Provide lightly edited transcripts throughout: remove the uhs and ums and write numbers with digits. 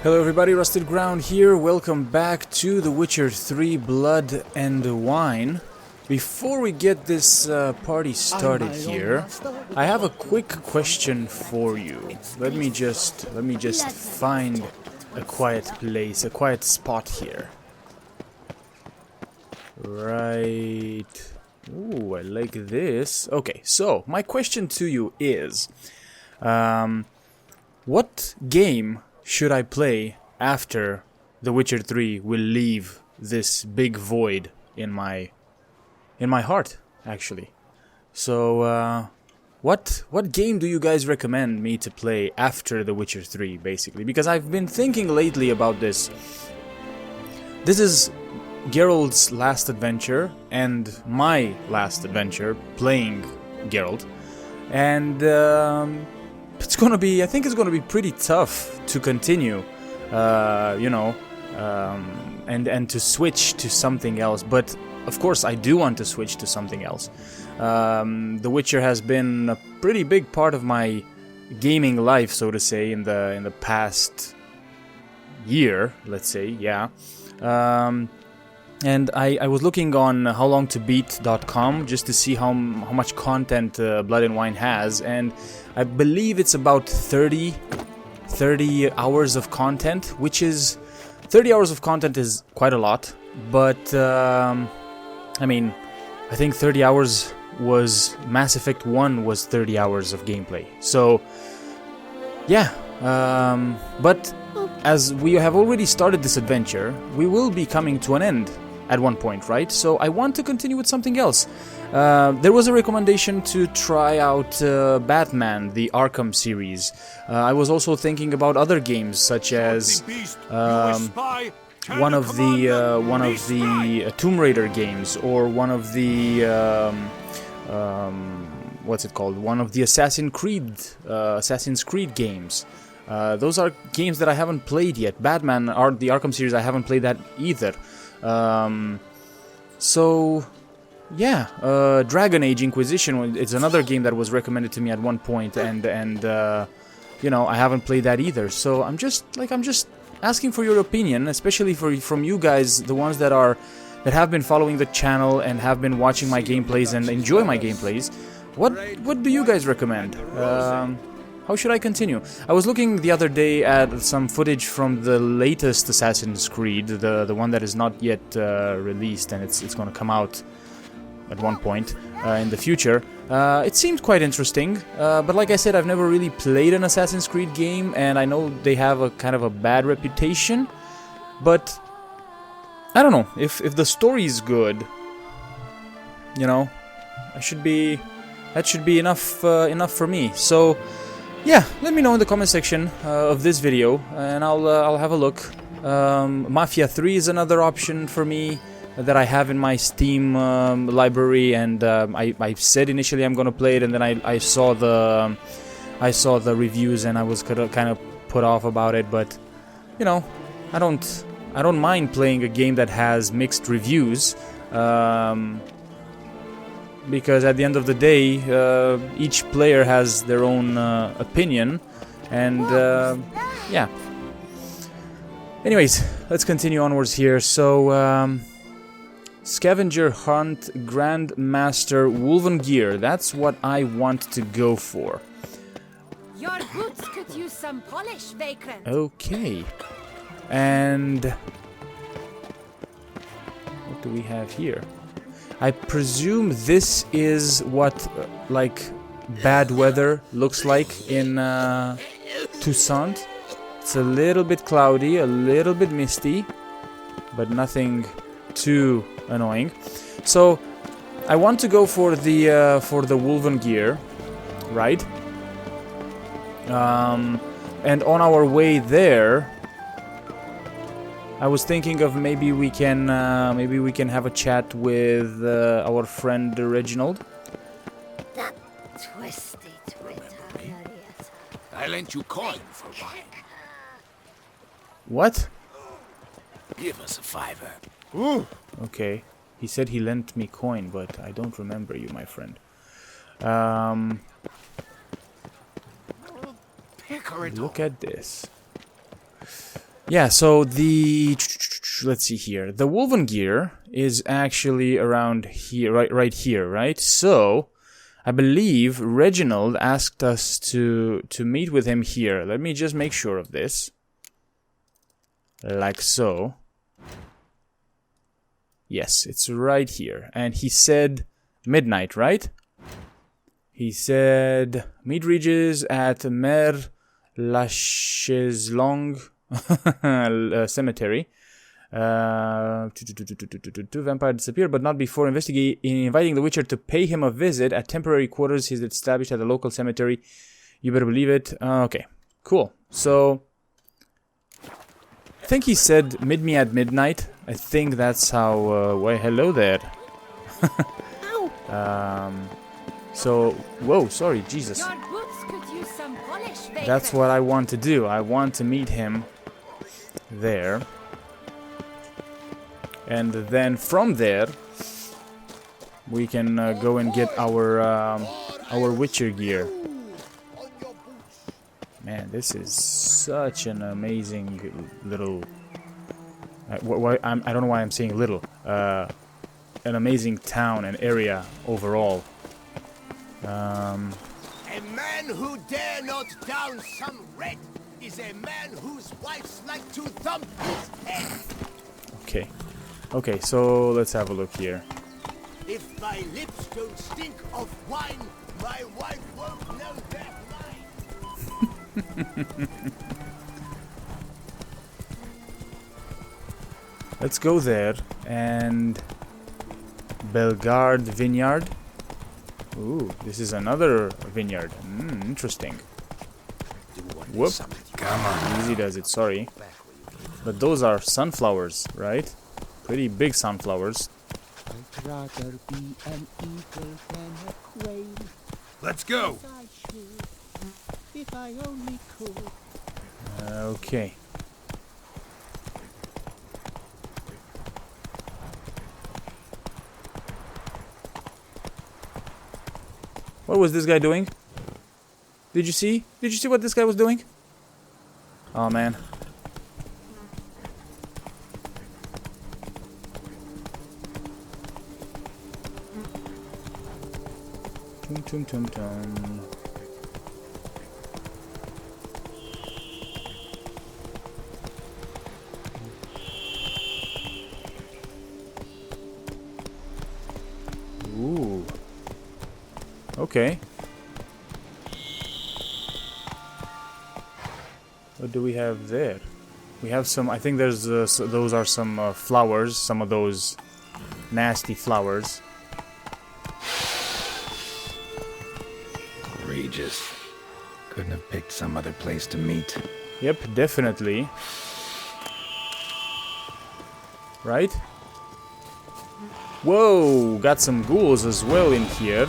Hello everybody, Rusted Ground here. Welcome back to The Witcher 3 Blood and Wine. Before we get this party started here, I have a quick question for you. Let me just find a quiet place, a quiet spot here. Right. Ooh, I like this. Okay, so my question to you is, what game should I play after The Witcher 3 will leave this big void in my heart, actually? So, what game do you guys recommend me to play after The Witcher 3, basically? Because I've been thinking lately about this. This is Geralt's last adventure and my last adventure playing Geralt, and it's gonna be, I think it's gonna be pretty tough to continue, and to switch to something else. But of course, I do want to switch to something else. The Witcher has been a pretty big part of my gaming life, so to say, in the past year, let's say, yeah. And I was looking on howlongtobeat.com just to see how much content Blood and Wine has, and I believe it's about 30 hours of content, which is 30 hours of content is quite a lot, but I mean, I think 30 hours was Mass Effect 1 was 30 hours of gameplay. So yeah, but as we have already started this adventure, we will be coming to an end at one point, right? So I want to continue with something else. There was a recommendation to try out Batman, the Arkham series. I was also thinking about other games, such as one of the Tomb Raider games, or one of the what's it called? One of the Assassin's Creed games. Those are games that I haven't played yet. Batman, or the Arkham series, I haven't played that either. So yeah, Dragon Age Inquisition, it's another game that was recommended to me at one point, and you know, I haven't played that either. So I'm just asking for your opinion, especially from you guys, the ones that have been following the channel and have been watching my gameplays and enjoy my gameplays. What do you guys recommend? How should I continue? I was looking the other day at some footage from the latest Assassin's Creed, the one that is not yet released, and it's going to come out at one point in the future. It seemed quite interesting, but like I said, I've never really played an Assassin's Creed game, and I know they have a kind of a bad reputation, but I don't know, if the story is good, you know, that should be enough for me. So yeah, let me know in the comment section of this video, and I'll have a look. Mafia 3 is another option for me that I have in my Steam library, and I said initially I'm gonna play it, and then I saw the reviews, and I was kind of put off about it. But you know, I don't mind playing a game that has mixed reviews. Because at the end of the day, each player has their own opinion, and yeah. Anyways, let's continue onwards here. So, Scavenger Hunt Grandmaster Wolven gear. That's what I want to go for. Your boots could use some polish, Vagrant. Okay. And what do we have here? I presume this is what like bad weather looks like in Toussaint. It's a little bit cloudy, a little bit misty, but nothing too annoying. So I want to go for the Wolven gear, right? And on our way there, I was thinking of maybe we can have a chat with our friend Reginald. That twisty twitter. I lent you coin for wine. What? Give us a fiver. Ooh. Okay. He said he lent me coin, but I don't remember you, my friend. Look at this. Yeah, so the... Let's see here. The Wolven gear is actually around here, right here, right? So, I believe Reginald asked us to meet with him here. Let me just make sure of this. Like so. Yes, it's right here. And he said midnight, right? He said, meet Regis at Mer La Chaiselongue cemetery. Vampire disappeared, but not before inviting the Witcher to pay him a visit at temporary quarters he's established at the local cemetery. You better believe it. Okay, cool. So, I think he said meet me at midnight. I think that's how. Why, hello there. So, whoa, sorry, Jesus. Your boots could use some polish, That's what I want to do. I want to meet him there. And then from there, we can go and get our Witcher gear. Man, this is such an amazing little... I don't know why I'm saying little. An amazing town and area overall. A man who dare not down some red is a man whose wives like to thump his head. Okay. Okay, so let's have a look here. If my lips don't stink of wine, my wife won't know that line. Let's go there and Belgard Vineyard. Ooh, this is another vineyard. Interesting. Whoop. Come on. Easy does it, sorry. But those are sunflowers, right? Pretty big sunflowers. I'd rather be an eagle than a quail. Let's go. I should, if I only could. Okay. What was this guy doing? Did you see? Did you see what this guy was doing? Oh man. Tum tum tum tum. Ooh. Okay. What do we have there? We have some, I think there's, those are some flowers, some of those nasty flowers. Regis. Couldn't have picked some other place to meet. Yep, definitely. Right? Whoa, got some ghouls as well in here.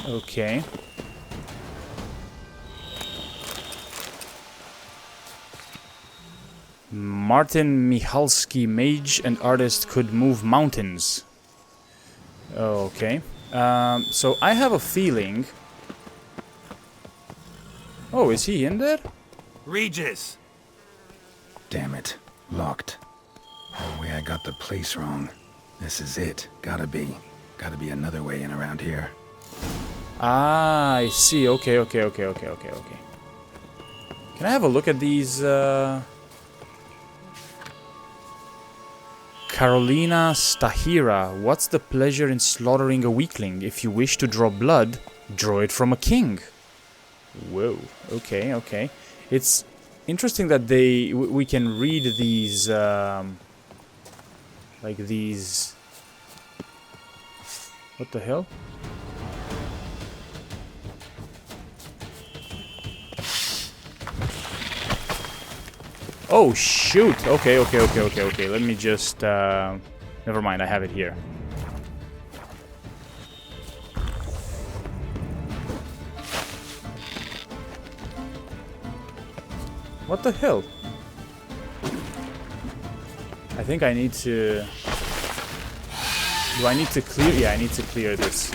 Okay. Martin Michalski, mage and artist, could move mountains. Okay. So I have a feeling... Oh, is he in there? Regis! Damn it. Locked. No way I got the place wrong. This is it. Gotta be. Gotta be another way in around here. Ah, I see. Okay. Can I have a look at these, Carolina Stahira. What's the pleasure in slaughtering a weakling? If you wish to draw blood, draw it from a king. Whoa. Okay. It's interesting that we can read these, like these... What the hell? Oh, shoot! Okay. Let me just, never mind, I have it here. What the hell? I think I need to... Do I need to clear? Yeah, I need to clear this.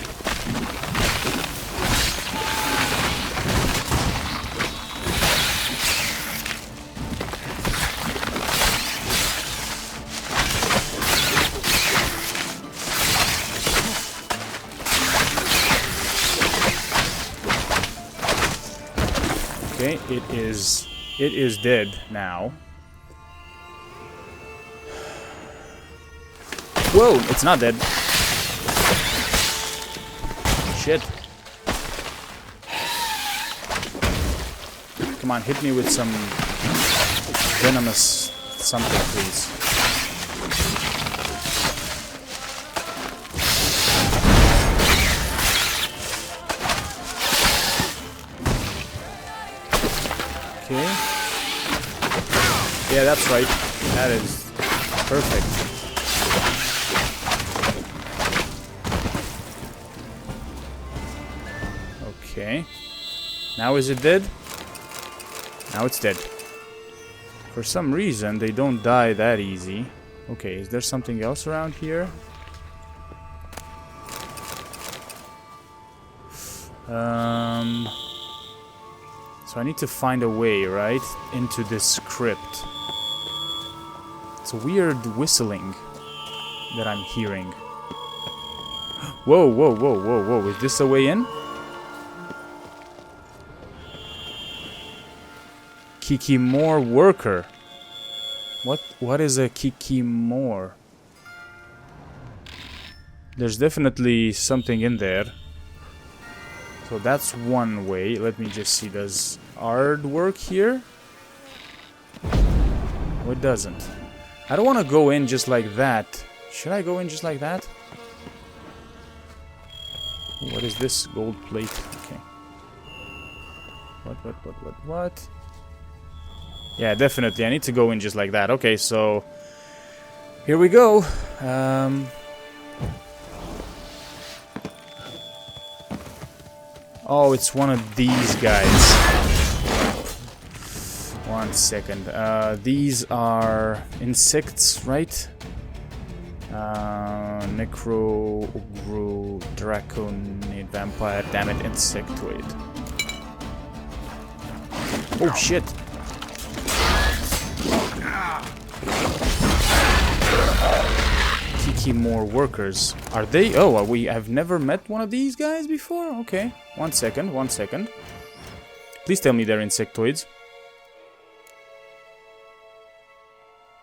Okay, it is dead now. Whoa, it's not dead. Shit. Come on, hit me with some venomous something, please. Okay. Yeah, that's right. That is perfect. Okay. Now is it dead? Now it's dead. For some reason, they don't die that easy. Okay, is there something else around here? So I need to find a way, right, into this crypt. It's a weird whistling that I'm hearing. Whoa, whoa, whoa, whoa, whoa. Is this a way in? Kikimor worker. What is a Kikimor? There's definitely something in there. So that's one way. Let me just see. Does Ard work here? Oh, it doesn't. I don't want to go in just like that. Should I go in just like that? What is this? Gold plate. Okay. What? Yeah, definitely. I need to go in just like that. Okay, so here we go. Oh, it's one of these guys. One second. These are insects, right? Necro, Ogru, Draconid, Vampire, damn it, Insectoid. Oh shit! Kikimor workers. Are they? Oh, I've never met one of these guys before? Okay. One second. Please tell me they're insectoids.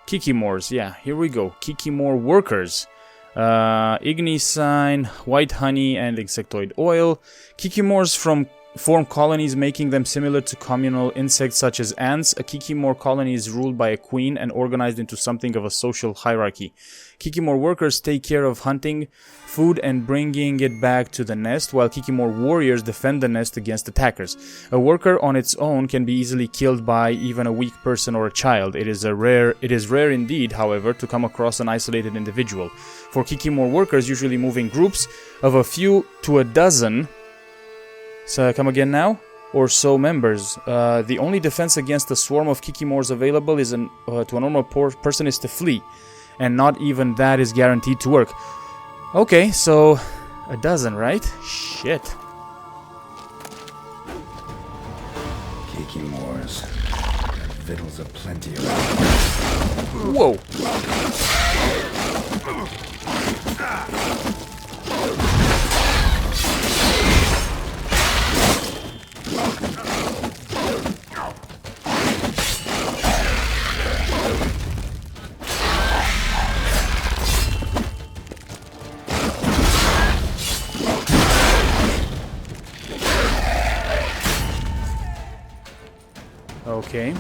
Kikimors, yeah, here we go. Kikimor workers. Ignicine, white honey, and insectoid oil. Kikimors form colonies, making them similar to communal insects such as ants. A Kikimor colony is ruled by a queen and organized into something of a social hierarchy. Kikimor workers take care of hunting food and bringing it back to the nest, while Kikimor warriors defend the nest against attackers. A worker on its own can be easily killed by even a weak person or a child. It is rare indeed, however, to come across an isolated individual. For Kikimor workers, usually move in groups of a few to a dozen. So come again now? Or so members. The only defense against a swarm of Kikimors available is to a normal person is to flee. And not even that is guaranteed to work. Okay, so a dozen, right? Shit. Kikimors. Victuals aplenty of. Whoa. Okay.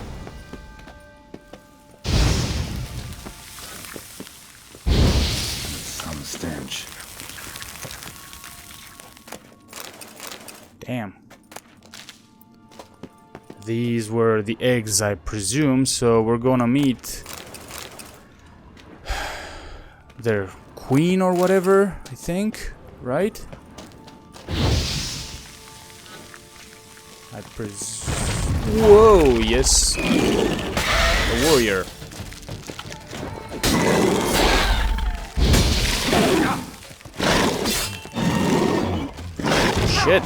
Some stench. Damn. These were the eggs, I presume, so we're gonna meet their queen or whatever, I think, right? I presume. Whoa, yes. A warrior. shit.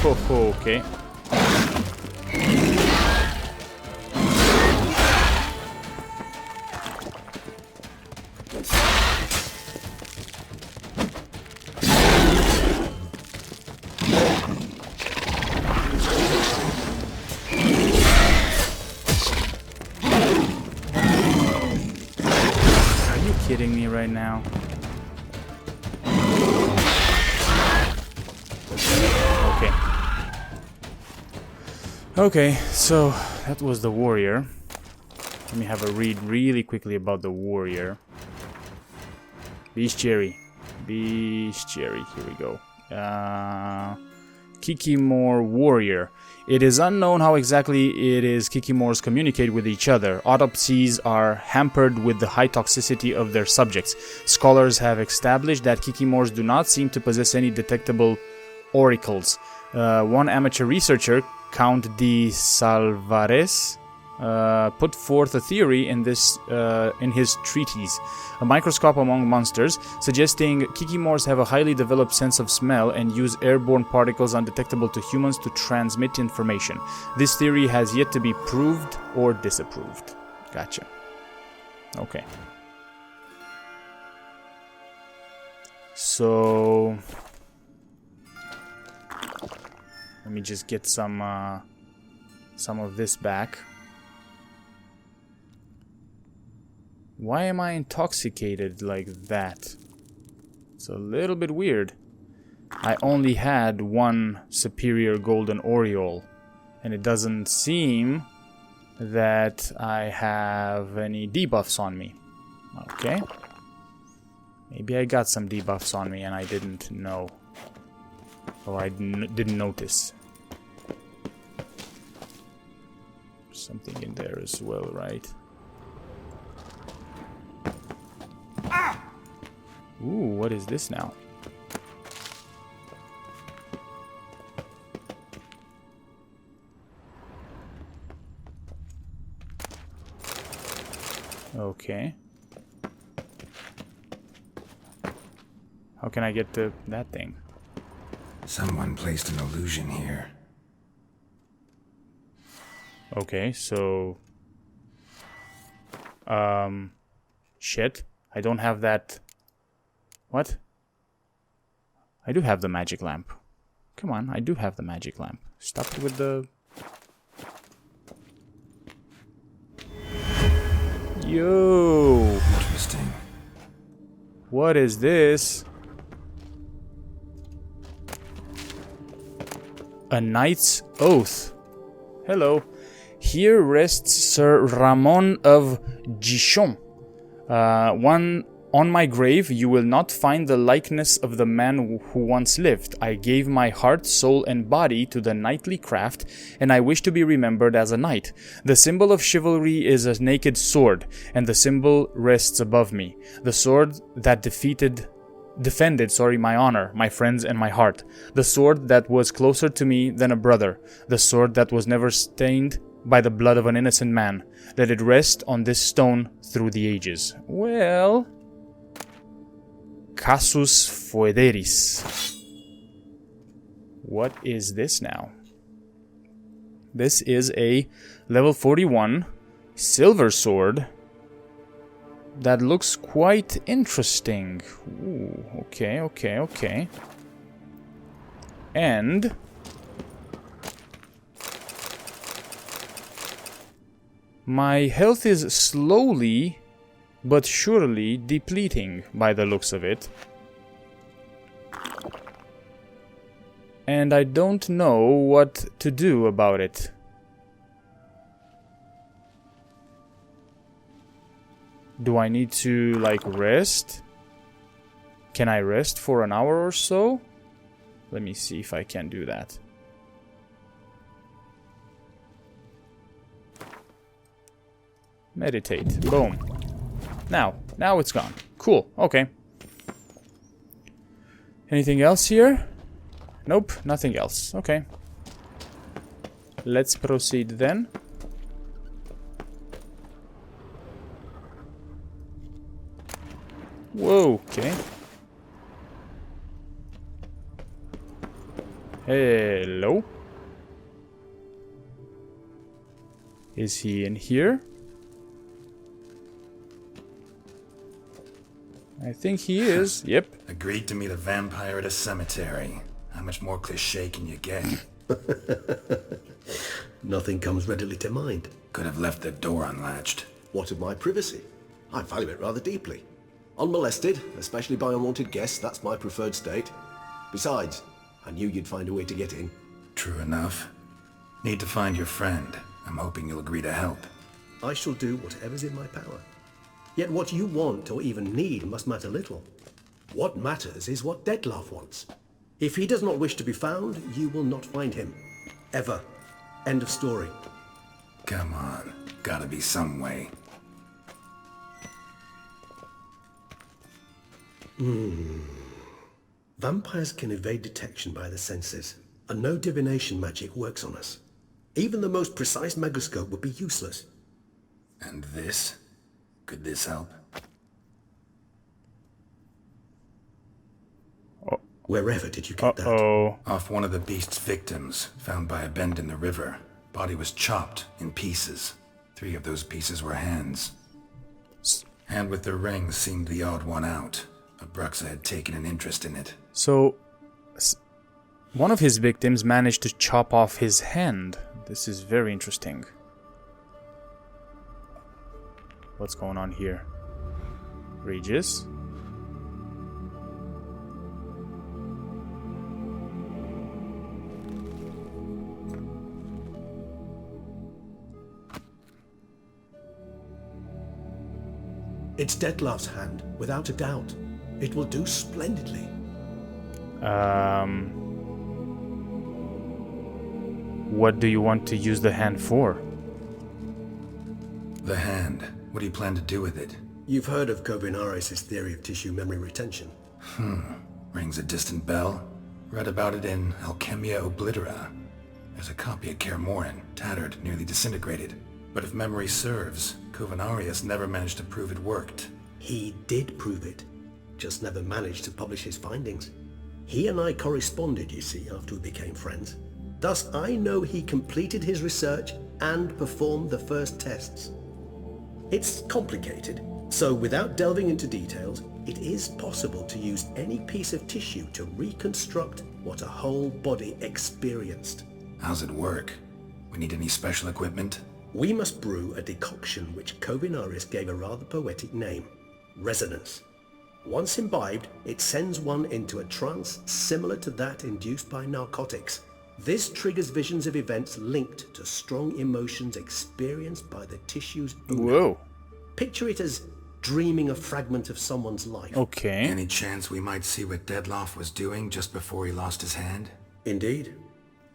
Whoa, okay. Kidding me right now? Okay. Okay, so that was the warrior. Let me have a read really quickly about the warrior. Bestiary. Bestiary. Here we go. Kikimor warrior. It is unknown how exactly it is Kikimors communicate with each other. Autopsies are hampered with the high toxicity of their subjects. Scholars have established that Kikimors do not seem to possess any detectable oracles. One amateur researcher, Count de Salvares, put forth a theory in his treatise, A Microscope Among Monsters, suggesting Kikimors have a highly developed sense of smell and use airborne particles undetectable to humans to transmit information. This theory has yet to be proved or disapproved. Gotcha. Okay. So let me just get some of this back. Why am I intoxicated like that? It's a little bit weird. I only had one superior golden aureole, and it doesn't seem that I have any debuffs on me. Okay. Maybe I got some debuffs on me and I didn't know. Or I didn't notice. Something in there as well, right? Ooh, what is this now? Okay. How can I get to that thing? Someone placed an illusion here. Okay, so... Shit. I don't have that... What? I do have the magic lamp. Come on, I do have the magic lamp. Stop it with the... Yo! Interesting. What is this? A knight's oath. Hello. Here rests Sir Ramon of Gichon. On my grave you will not find the likeness of the man who once lived. I gave my heart, soul, and body to the knightly craft, and I wish to be remembered as a knight. The symbol of chivalry is a naked sword, and the symbol rests above me. The sword that defended my honor, my friends, and my heart. The sword that was closer to me than a brother. The sword that was never stained by the blood of an innocent man. Let it rest on this stone through the ages. Well... Casus Foederis. What is this now? This is a level 41 silver sword that looks quite interesting. Ooh, okay. And my health is slowly but surely depleting by the looks of it. And I don't know what to do about it. Do I need to, like, rest? Can I rest for an hour or so? Let me see if I can do that. Meditate. Boom. Now it's gone. Cool. Okay. Anything else here? Nope, nothing else. Okay. Let's proceed then. Whoa, okay. Hello? Is he in here? I think he is. Yep. Agreed to meet a vampire at a cemetery. How much more cliché can you get? Nothing comes readily to mind. Could have left the door unlatched. What of my privacy? I value it rather deeply. Unmolested, especially by unwanted guests, that's my preferred state. Besides, I knew you'd find a way to get in. True enough. Need to find your friend. I'm hoping you'll agree to help. I shall do whatever's in my power. Yet what you want or even need must matter little. What matters is what Dettlaff wants. If he does not wish to be found, you will not find him. Ever. End of story. Come on. Gotta be some way. Vampires can evade detection by the senses, and no divination magic works on us. Even the most precise megascope would be useless. And this? Could this help? Wherever did you get that? Uh-oh. Off one of the beast's victims, found by a bend in the river. Body was chopped in pieces. 3 of those pieces were hands. Hand with the ring seemed the odd one out. Abruxa had taken an interest in it. So, one of his victims managed to chop off his hand. This is very interesting. What's going on here? Regis? It's Dettlaff's hand, without a doubt. It will do splendidly. What do you want to use the hand for? The hand. What do you plan to do with it? You've heard of Kovinaris' theory of tissue memory retention. Rings a distant bell. Read about it in Alchemia Oblitera. There's a copy at Kaer Morhen, tattered, nearly disintegrated. But if memory serves, Kovinaris never managed to prove it worked. He did prove it, just never managed to publish his findings. He and I corresponded, you see, after we became friends. Thus, I know he completed his research and performed the first tests. It's complicated, so without delving into details, it is possible to use any piece of tissue to reconstruct what a whole body experienced. How's it work? We need any special equipment? We must brew a decoction which Kovinaris gave a rather poetic name, resonance. Once imbibed, it sends one into a trance similar to that induced by narcotics. This triggers visions of events linked to strong emotions experienced by the tissue's owner. Whoa. Picture it as dreaming a fragment of someone's life. Okay. Any chance we might see what Dettlaff was doing just before he lost his hand? Indeed.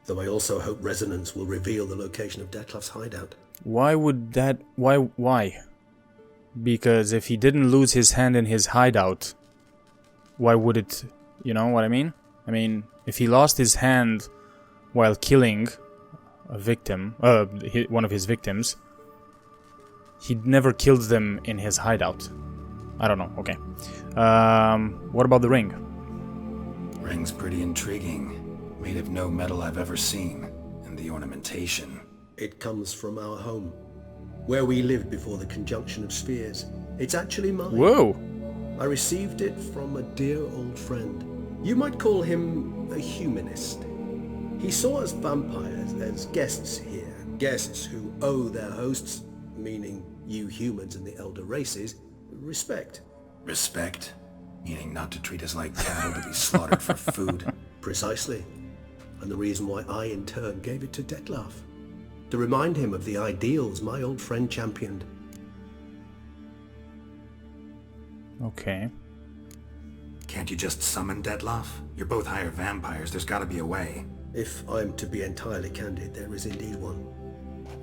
Though I also hope resonance will reveal the location of Dettlaff's hideout. Why would that... Why? Because if he didn't lose his hand in his hideout, why would it... You know what I mean? I mean, if he lost his hand while killing a victim, one of his victims, he never killed them in his hideout. I don't know, okay. What about the ring? Ring's pretty intriguing. Made of no metal I've ever seen. And the ornamentation. It comes from our home, where we lived before the conjunction of spheres. It's actually mine. Whoa! I received it from a dear old friend. You might call him a humanist. He saw us vampires as guests here, guests who owe their hosts, meaning you humans and the elder races, respect. Respect? Meaning not to treat us like cattle to be slaughtered for food? Precisely. And the reason why I in turn gave it to Dettlaff. To remind him of the ideals my old friend championed. Okay. Can't you just summon Dettlaff? You're both higher vampires, there's gotta be a way. If I'm to be entirely candid, there is indeed one.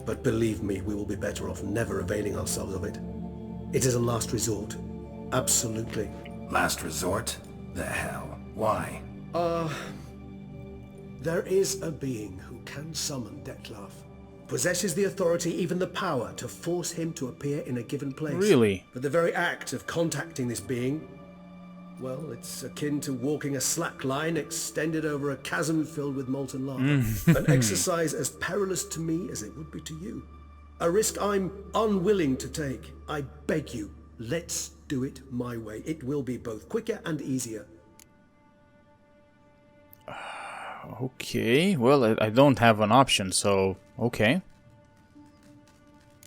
But believe me, we will be better off never availing ourselves of it. It is a last resort. Absolutely. Last resort? The hell? Why? There is a being who can summon Dettlaff. Possesses the authority, even the power, to force him to appear in a given place. Really? But the very act of contacting this being Well, it's akin to walking a slack line extended over a chasm filled with molten lava. An exercise as perilous to me as it would be to you. A risk I'm unwilling to take. I beg you, let's do it my way. It will be both quicker and easier. Okay, well, I don't have an option, so okay.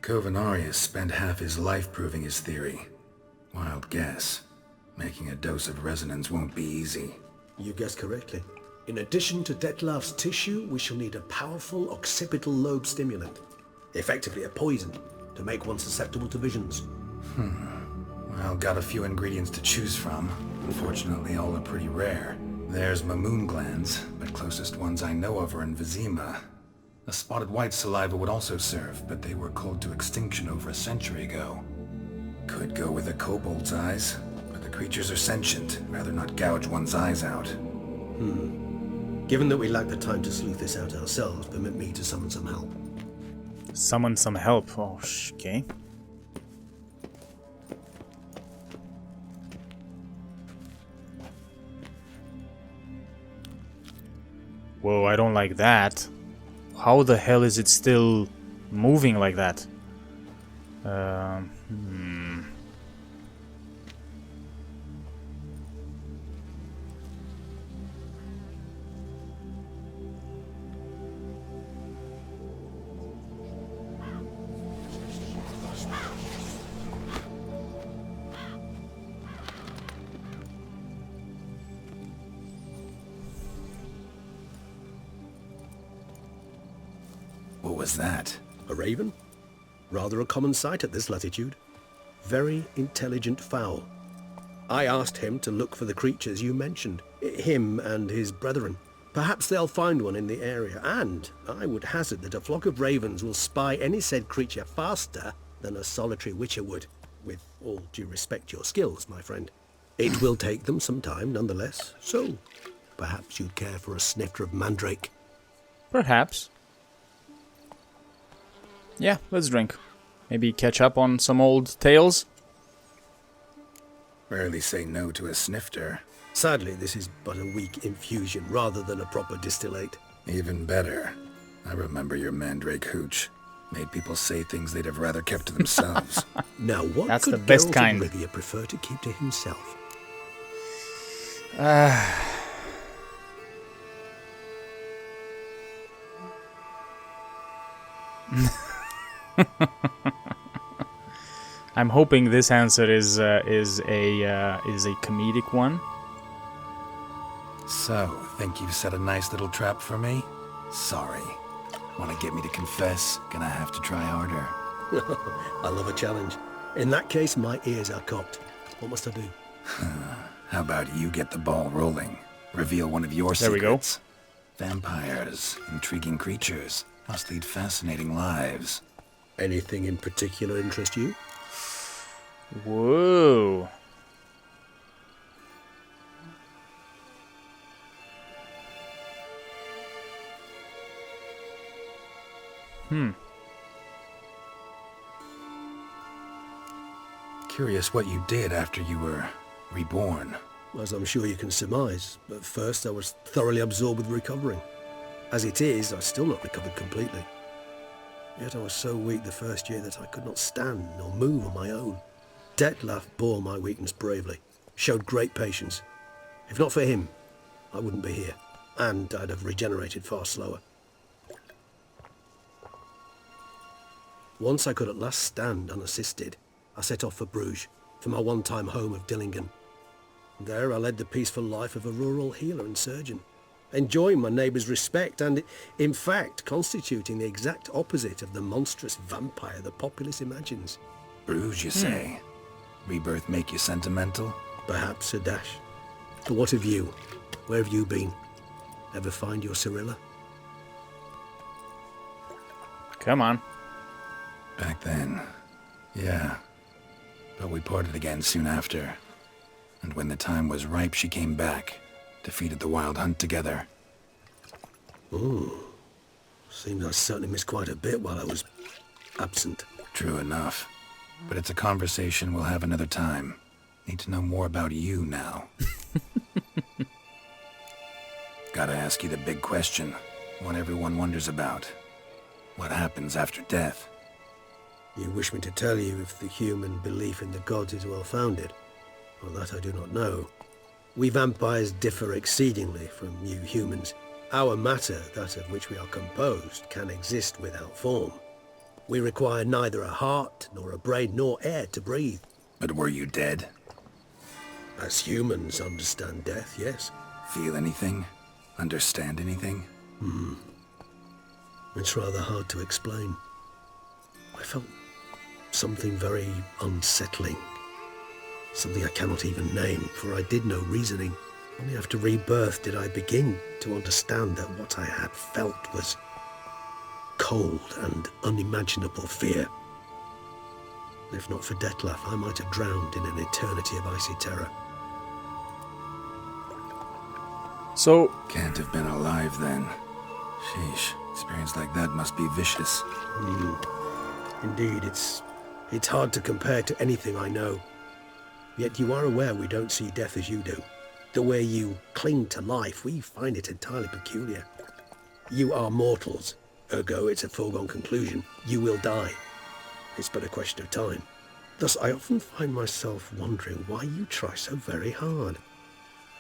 Covenarius spent half his life proving his theory. Wild guess. Making a dose of resonance won't be easy. You guessed correctly. In addition to Detlav's tissue, we shall need a powerful occipital lobe stimulant. Effectively a poison, to make one susceptible to visions. Well, got a few ingredients to choose from. Unfortunately, all are pretty rare. There's Mamoon glands, but closest ones I know of are in Vizima. A spotted white saliva would also serve, but they were cold to extinction over a century ago. Could go with a kobold's eyes, but the creatures are sentient. Rather not gouge one's eyes out. Given that we lack the time to sleuth this out ourselves, permit me to summon some help. Summon some help. Oh, okay. Whoa, I don't like that. How the hell is it still moving like that? What was that? A raven? Rather a common sight at this latitude. Very intelligent fowl. I asked him to look for the creatures you mentioned. Him and his brethren. Perhaps they'll find one in the area, and I would hazard that a flock of ravens will spy any said creature faster than a solitary witcher would. With all due respect to your skills, my friend. It will take them some time, nonetheless. So, perhaps you'd care for a snifter of mandrake. Perhaps. Yeah, let's drink. Maybe catch up on some old tales? Rarely say no to a snifter. Sadly, this is but a weak infusion rather than a proper distillate. Even better. I remember your mandrake hooch. Made people say things they'd have rather kept to themselves. Now, what That's could the best Geralt kind. of Rivia prefer to keep to himself? I'm hoping this answer is a comedic one. So, think you've set a nice little trap for me? Sorry. Want to get me to confess? Gonna have to try harder. I love a challenge. In that case, my ears are cocked. What must I do? How about you get the ball rolling? Reveal one of your There we go. secrets. Vampires, intriguing creatures, must lead fascinating lives. Anything in particular interest you? Whoa. Curious what you did after you were reborn. As I'm sure you can surmise, but first I was thoroughly absorbed with recovering. As it is, I've still not recovered completely. Yet I was so weak the first year that I could not stand nor move on my own. Detlav bore my weakness bravely, showed great patience. If not for him, I wouldn't be here, and I'd have regenerated far slower. Once I could at last stand unassisted, I set off for Bruges, for my one-time home of Dillingen. There I led the peaceful life of a rural healer and surgeon, enjoying my neighbours' respect and, in fact, constituting the exact opposite of the monstrous vampire the populace imagines. Bruges, you say? Rebirth make you sentimental? Perhaps a dash. But what of you? Where have you been? Ever find your Cyrilla? Come on. Back then, yeah. But we parted again soon after. And when the time was ripe, she came back. Defeated the Wild Hunt together. Seems I certainly missed quite a bit while I was absent. True enough. But it's a conversation we'll have another time. Need to know more about you now. Gotta ask you the big question, one everyone wonders about. What happens after death? You wish me to tell you if the human belief in the gods is well-founded? Well, that I do not know. We vampires differ exceedingly from you humans. Our matter, that of which we are composed, can exist without form. We require neither a heart, nor a brain, nor air to breathe. But were you dead? As humans understand death, yes. Feel anything? Understand anything? It's rather hard to explain. I felt something very unsettling. Something I cannot even name, for I did no reasoning. Only after rebirth did I begin to understand that what I had felt was cold and unimaginable fear. If not for Detlef, I might have drowned in an eternity of icy terror. So, Can't have been alive then. Sheesh, experience like that must be vicious. Indeed, it's hard to compare to anything I know. Yet you are aware we don't see death as you do. The way you cling to life, we find it entirely peculiar. You are mortals, ergo it's a foregone conclusion. You will die. It's but a question of time. Thus, I often find myself wondering why you try so very hard.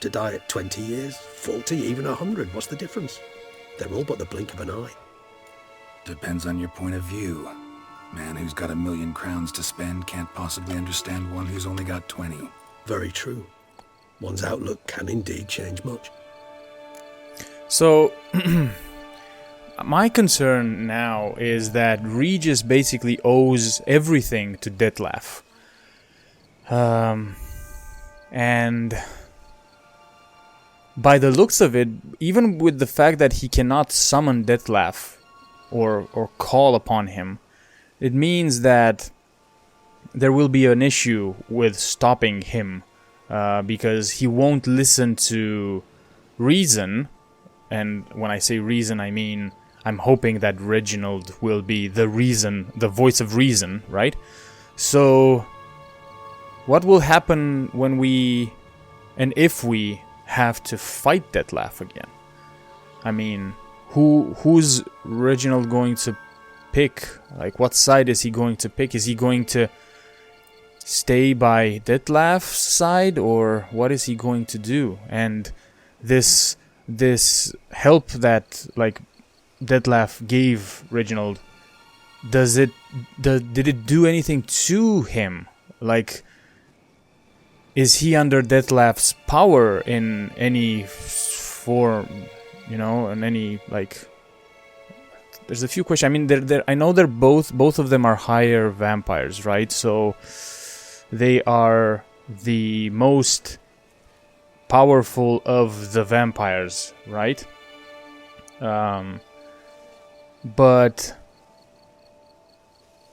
To die at 20 years, 40, even 100, what's the difference? They're all but the blink of an eye. Depends on your point of view. Man who's got 1,000,000 crowns to spend can't possibly understand one who's only got 20. Very true. One's outlook can indeed change much. So, my concern now is that Regis basically owes everything to Detlef. And by the looks of it, even with the fact that he cannot summon Detlef or call upon him, it means that there will be an issue with stopping him, because he won't listen to reason. And when I say reason, I mean I'm hoping that Reginald will be the reason, the voice of reason, right? So what will happen when we, and if we, have to fight Detlef again? I mean, who's Reginald going to pick? Like, what side is he going to pick? Is he going to stay by Detlef's side, or what is he going to do? And this help that, like, Detlef gave Reginald, did it do anything to him? Like, is he under Detlef's power in any form, you know, in any, like... There's a few questions. I mean, I know they're both of them are higher vampires, right? So they are the most powerful of the vampires, right? But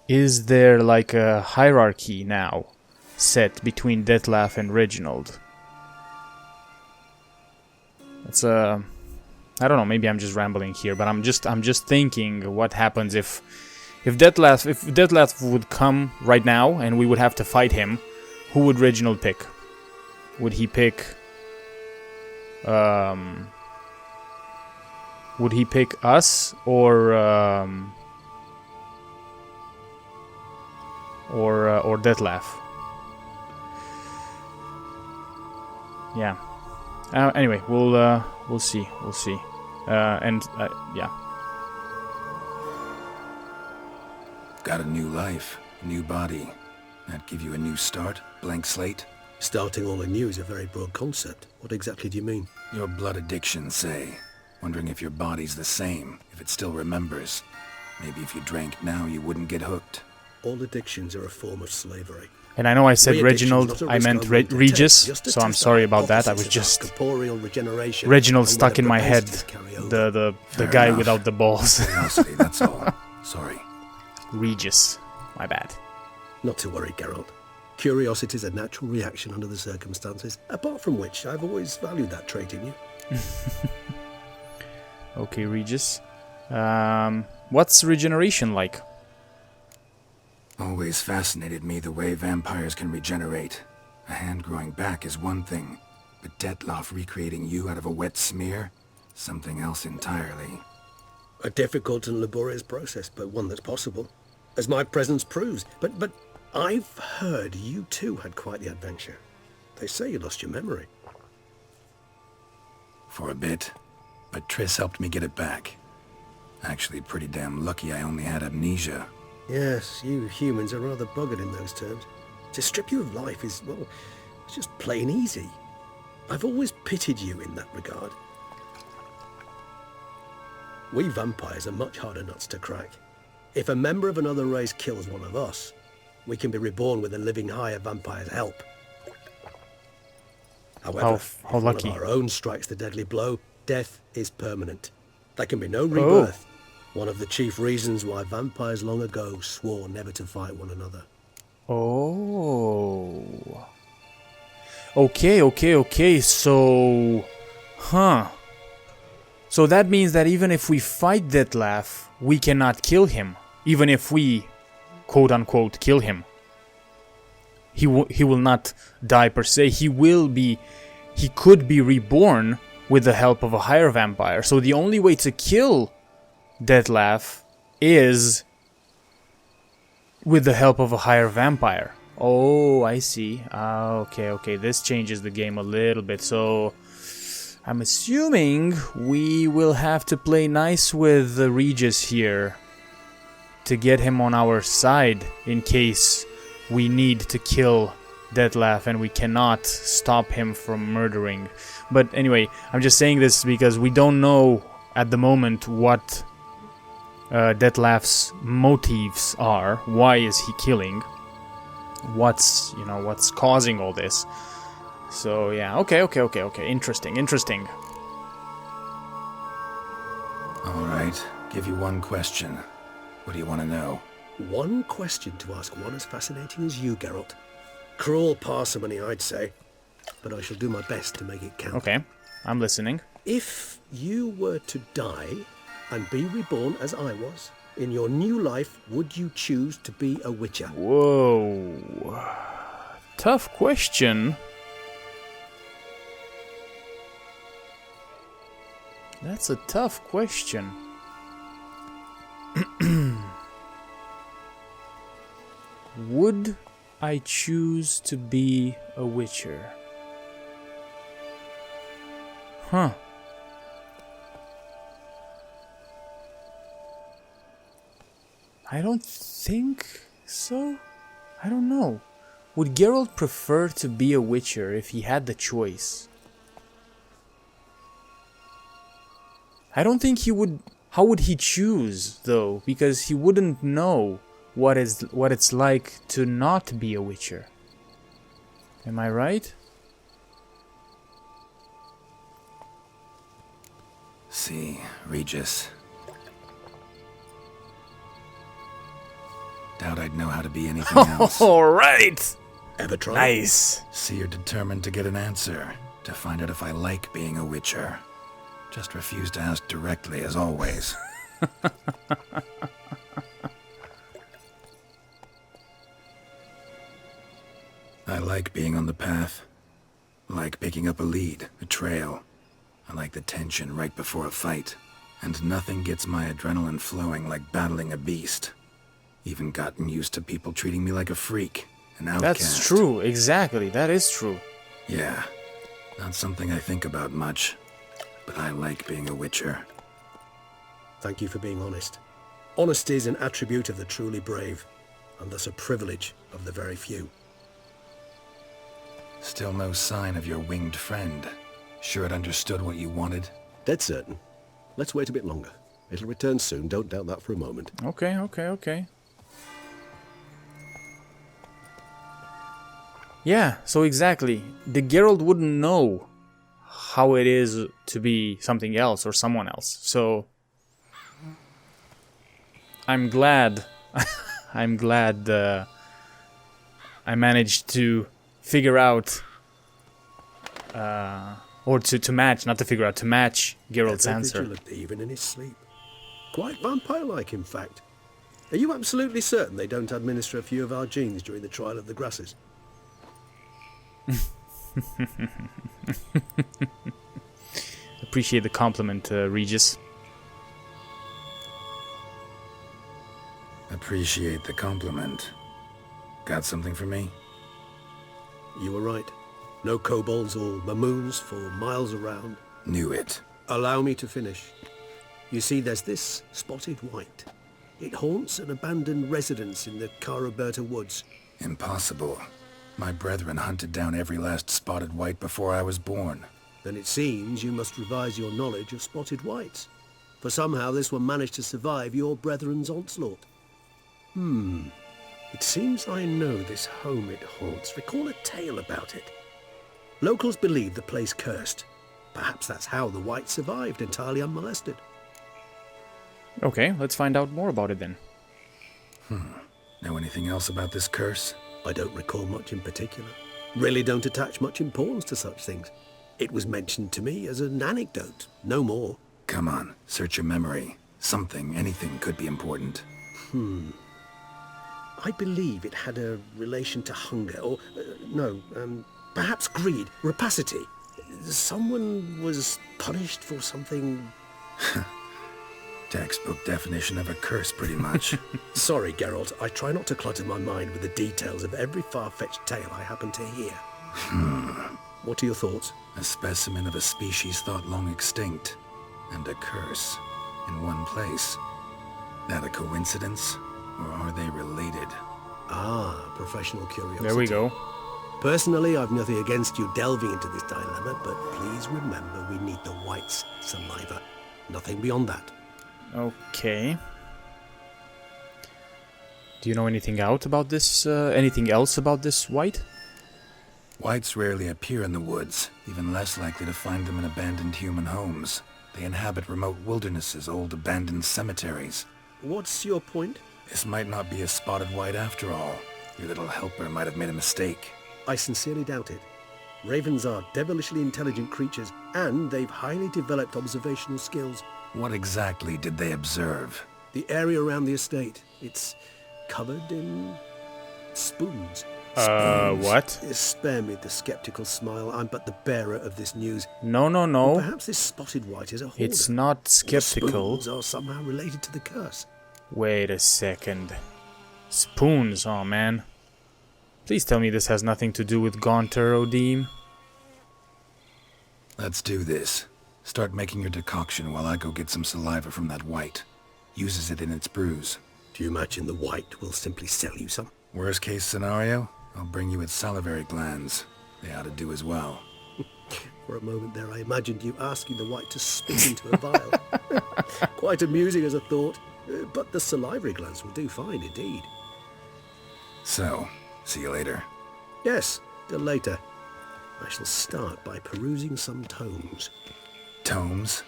is there like a hierarchy now set between Detlef and Reginald? It's I don't know, maybe I'm just rambling here, but I'm just thinking what happens if Detlef would come right now and we would have to fight him. Who would Reginald pick? Would he pick us or Detlef? Yeah. Anyway, we'll see. Yeah. Got a new life, new body. That give you a new start, blank slate? Starting all anew is a very broad concept. What exactly do you mean? Your blood addiction, say. Wondering if your body's the same, if it still remembers. Maybe if you drank now, you wouldn't get hooked. All addictions are a form of slavery. And I know I said Reginald, I meant Regis, so I'm sorry about that. I was just... Reginald stuck in my head. The guy enough. without the balls. Curiosity, that's all. Sorry. Regis. My bad. Not to worry, Geralt. Curiosity is a natural reaction under the circumstances, apart from which I've always valued that trait in you. Okay, Regis. What's regeneration like? Always fascinated me the way vampires can regenerate. A hand growing back is one thing, but Detlef recreating you out of a wet smear? Something else entirely. A difficult and laborious process, but one that's possible, as my presence proves. But I've heard you too had quite the adventure. They say you lost your memory. For a bit, but Triss helped me get it back. Actually, pretty damn lucky I only had amnesia. Yes, you humans are rather buggered in those terms. To strip you of life is, well, it's just plain easy. I've always pitied you in that regard. We vampires are much harder nuts to crack. If a member of another race kills one of us, we can be reborn with a living higher vampire's help. However, How if one lucky. of our own strikes the deadly blow, death is permanent. There can be no rebirth. One of the chief reasons why vampires long ago swore never to fight one another. Oh. Okay. So... Huh. So that means that even if we fight Detlef, we cannot kill him. Even if we, quote-unquote, kill him. He will not die per se. He could be reborn with the help of a higher vampire. So the only way to kill Detlef is with the help of a higher vampire. Oh, I see. Okay. This changes the game a little bit. So I'm assuming we will have to play nice with Regis here to get him on our side in case we need to kill Detlef and we cannot stop him from murdering. But anyway, I'm just saying this because we don't know at the moment what Detlef's motives are. Why is he killing? What's causing all this? So yeah, okay. Interesting. All right, give you one question. What do you want to know? One question to ask one as fascinating as you, Geralt. Cruel parsimony, I'd say, but I shall do my best to make it count. Okay, I'm listening. If you were to die and be reborn as I was, in your new life, would you choose to be a witcher? Whoa. Tough question. That's a tough question. Would I choose to be a witcher? Huh. I don't think so. I don't know. Would Geralt prefer to be a witcher if he had the choice? I don't think he would. How would he choose though? Because he wouldn't know what it's like to not be a witcher. Am I right? See, Regis. Doubt I'd know how to be anything else. All right. Ever tried? Nice. See, you're determined to get an answer, to find out if I like being a witcher. Just refuse to ask directly, as always. I like being on the path. I like picking up a lead, a trail. I like the tension right before a fight. And nothing gets my adrenaline flowing like battling a beast. Even gotten used to people treating me like a freak, an outcast. That's true, exactly, that is true. Yeah, not something I think about much, but I like being a witcher. Thank you for being honest. Honesty is an attribute of the truly brave, and thus a privilege of the very few. Still no sign of your winged friend. Sure it understood what you wanted? Dead certain. Let's wait a bit longer. It'll return soon, don't doubt that for a moment. Okay. Yeah, so exactly. The Geralt wouldn't know how it is to be something else or someone else. So I'm glad I managed to figure out or to match, not to figure out, to match Geralt's answer. Vigilant, even in his sleep. Quite vampire-like, in fact. Are you absolutely certain they don't administer a few of our genes during the trial of the grasses? appreciate the compliment, Regis. Appreciate the compliment. Got something for me? You were right. No kobolds or mamoons for miles around. Knew it. Allow me to finish. You see, there's this spotted white. It haunts an abandoned residence in the Caraberta woods. Impossible. My brethren hunted down every last spotted white before I was born. Then it seems you must revise your knowledge of spotted whites. For somehow this one managed to survive your brethren's onslaught. It seems I know this home it haunts. Recall a tale about it. Locals believe the place cursed. Perhaps that's how the white survived entirely unmolested. Okay, let's find out more about it then. Know anything else about this curse? I don't recall much in particular. Really don't attach much importance to such things. It was mentioned to me as an anecdote, no more. Come on, search your memory. Something, anything could be important. I believe it had a relation to hunger, or, perhaps greed, rapacity. Someone was punished for something... Textbook definition of a curse, pretty much. Sorry, Geralt, I try not to clutter my mind with the details of every far-fetched tale I happen to hear. What are your thoughts? A specimen of a species thought long extinct, and a curse, in one place. That a coincidence, or are they related? Ah, professional curiosity. There we go. Personally, I've nothing against you delving into this dilemma, but please remember we need the white's saliva. Nothing beyond that. Okay. Do you know anything else about this white? Whites rarely appear in the woods, even less likely to find them in abandoned human homes. They inhabit remote wildernesses, old abandoned cemeteries. What's your point? This might not be a spotted white after all. Your little helper might have made a mistake. I sincerely doubt it. Ravens are devilishly intelligent creatures, and they've highly developed observational skills. What exactly did they observe? The area around the estate. It's covered in spoons. What? Spare me the skeptical smile. I'm but the bearer of this news. No. Perhaps this spotted white is a hoarder. It's not skeptical. The spoons are somehow related to the curse. Wait a second. Spoons, oh man. Please tell me this has nothing to do with Gaunter, Odim. Let's do this. Start making your decoction while I go get some saliva from that white. Uses it in its brews. Do you imagine the white will simply sell you some? Worst case scenario, I'll bring you its salivary glands. They ought to do as well. For a moment there I imagined you asking the white to spit into a vial. Quite amusing as a thought, but the salivary glands will do fine indeed. So, see you later. Yes, till later. I shall start by perusing some tomes. Tomes?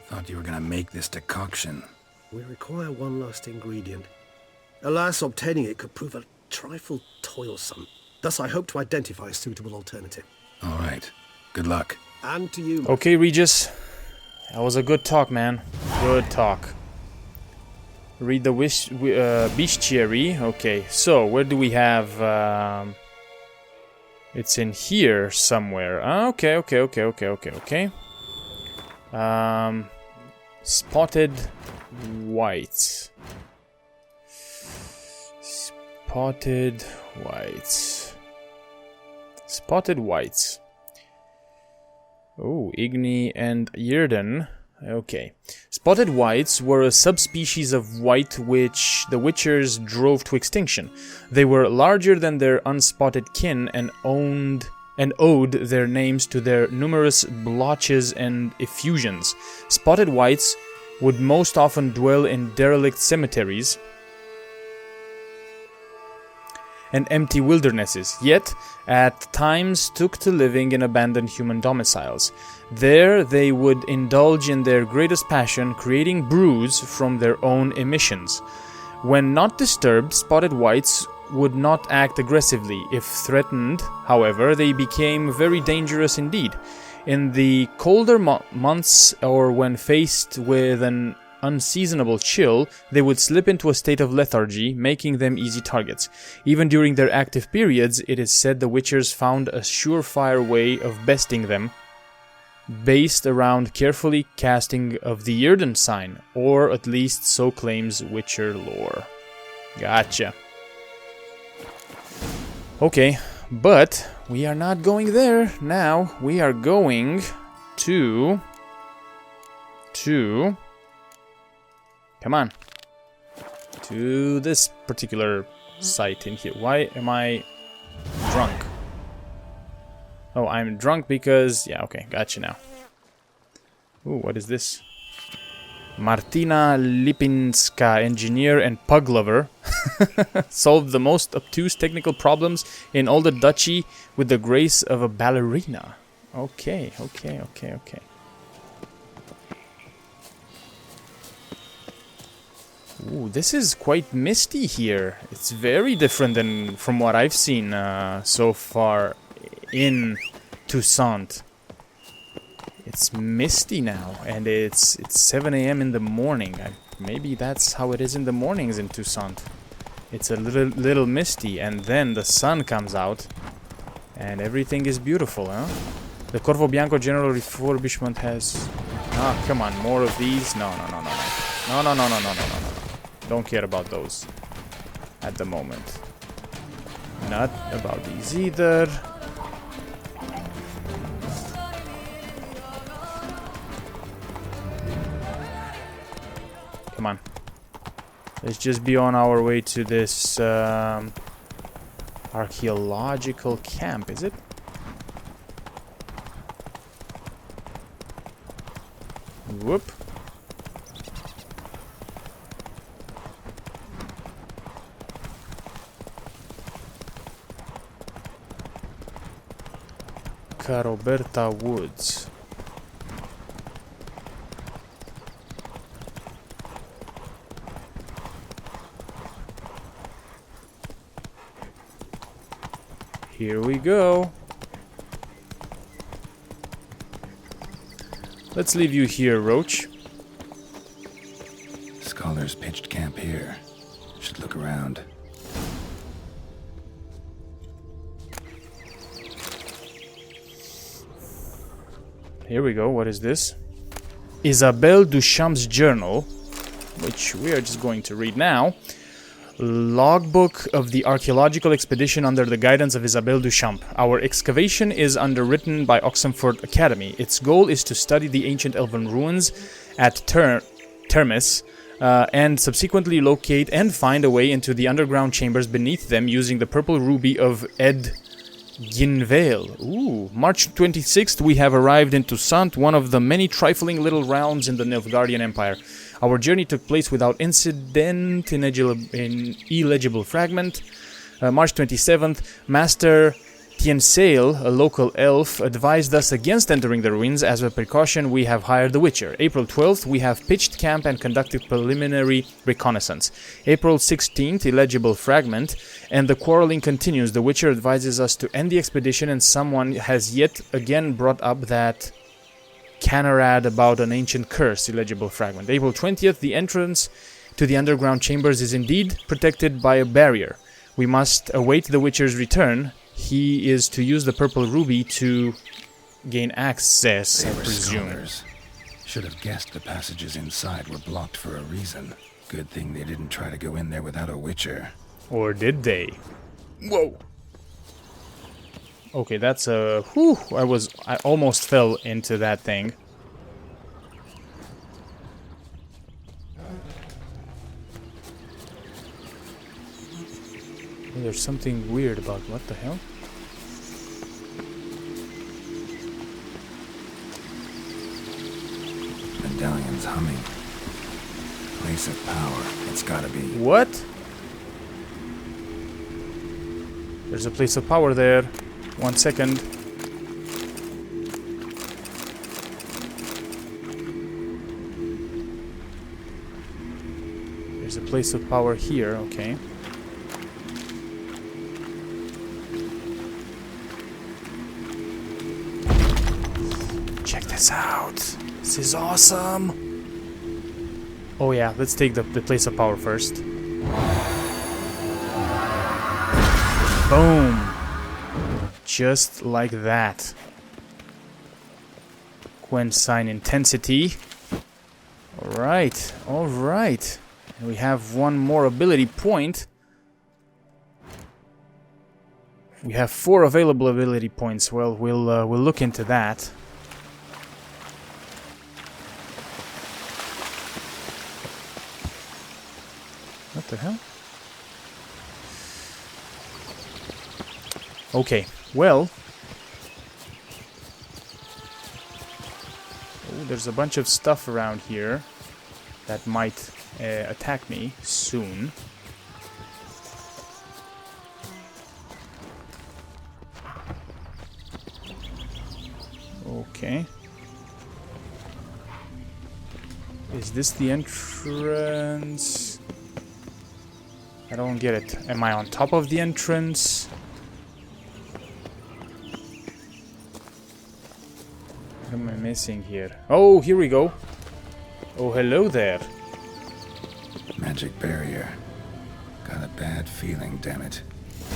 Thought you were gonna make this decoction. We require one last ingredient. Alas, obtaining it could prove a trifle toilsome. Thus I hope to identify a suitable alternative. All right. Good luck. And to you. Okay, Regis. That was a good talk, man. Good talk. Read the bestiary. Okay, so where do we have... It's in here somewhere. Okay. Spotted whites. Spotted whites. Oh, Igni and Yrden. Okay. Spotted whites were a subspecies of white which the Witchers drove to extinction. They were larger than their unspotted kin and owed their names to their numerous blotches and effusions. Spotted whites would most often dwell in derelict cemeteries and empty wildernesses, yet at times took to living in abandoned human domiciles. There they would indulge in their greatest passion, creating brews from their own emissions. When not disturbed, spotted whites would not act aggressively. If threatened, however, they became very dangerous indeed. In the colder months, or when faced with an unseasonable chill, they would slip into a state of lethargy, making them easy targets. Even during their active periods, it is said the Witchers found a surefire way of besting them based around carefully casting of the Yrden sign, or at least so claims Witcher lore. Gotcha. Okay, but we are not going there now. We are going to... Come on. To this particular site in here. Why am I drunk? Oh, I'm drunk because... Yeah, okay, gotcha now. Ooh, what is this? Martina Lipinska, engineer and pug lover, solved the most obtuse technical problems in all the duchy with the grace of a ballerina. Okay. Ooh, this is quite misty here. It's very different than from what I've seen so far in Toussaint. It's misty now, and it's 7 a.m. in the morning. Maybe that's how it is in the mornings in Toussaint. It's a little misty, and then the sun comes out, and everything is beautiful, huh? The Corvo Bianco general refurbishment has... Ah, come on, more of these? No. Don't care about those at the moment. Not about these either. Come on. Let's just be on our way to this archaeological camp, is it? Whoop. Caroberta Woods. Here we go. Let's leave you here, Roach. Scholars pitched camp here. Should look around. Here we go. What is this? Isabelle Duchamp's journal, which we are just going to read now. Logbook of the archaeological expedition under the guidance of Isabelle Duchamp. Our excavation is underwritten by Oxenford Academy. Its goal is to study the ancient elven ruins at Termis and subsequently locate and find a way into the underground chambers beneath them using the purple ruby of Ed Ginvale. Ooh, March 26th we have arrived in Toussaint, one of the many trifling little realms in the Nilfgaardian Empire. Our journey took place without incident in illegible fragment. March 27th, Master Tiensail, a local elf, advised us against entering the ruins. As a precaution, we have hired the Witcher. April 12th, we have pitched camp and conducted preliminary reconnaissance. April 16th, illegible fragment, and the quarreling continues. The Witcher advises us to end the expedition, and someone has yet again brought up that canarad about an ancient curse, illegible fragment. April 20th, the entrance to the underground chambers is indeed protected by a barrier. We must await the Witcher's return. He is to use the purple ruby to gain access, I presume. Scholars. Should have guessed the passages inside were blocked for a reason. Good thing they didn't try to go in there without a Witcher. Or did they? Whoa! Okay, that's a... Whew! I almost fell into that thing. There's something weird about... What the hell? Medallion's humming. Place of power. It's gotta be. What? There's a place of power there. 1 second. There's a place of power here, okay. Check this out. This is awesome. Oh yeah, let's take the place of power first. Boom. Just like that. Quensign intensity. Alright, alright. And we have one more ability point. We have 4 available ability points. Well, we'll look into that. What the hell? Okay, well... Oh, there's a bunch of stuff around here that might attack me soon. Okay. Is this the entrance? I don't get it. Am I on top of the entrance? What am I missing here? Oh, here we go. Oh, hello there. Magic barrier. Got a bad feeling, damn it.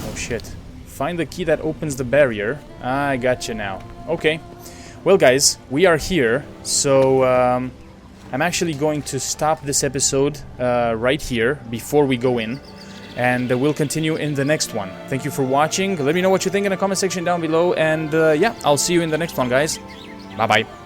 Oh, shit. Find the key that opens the barrier. I gotcha now. Okay. Well, guys, we are here. So, I'm actually going to stop this episode right here before we go in. And we'll continue in the next one. Thank you for watching. Let me know what you think in the comment section down below. And yeah, I'll see you in the next one, guys. Bye-bye.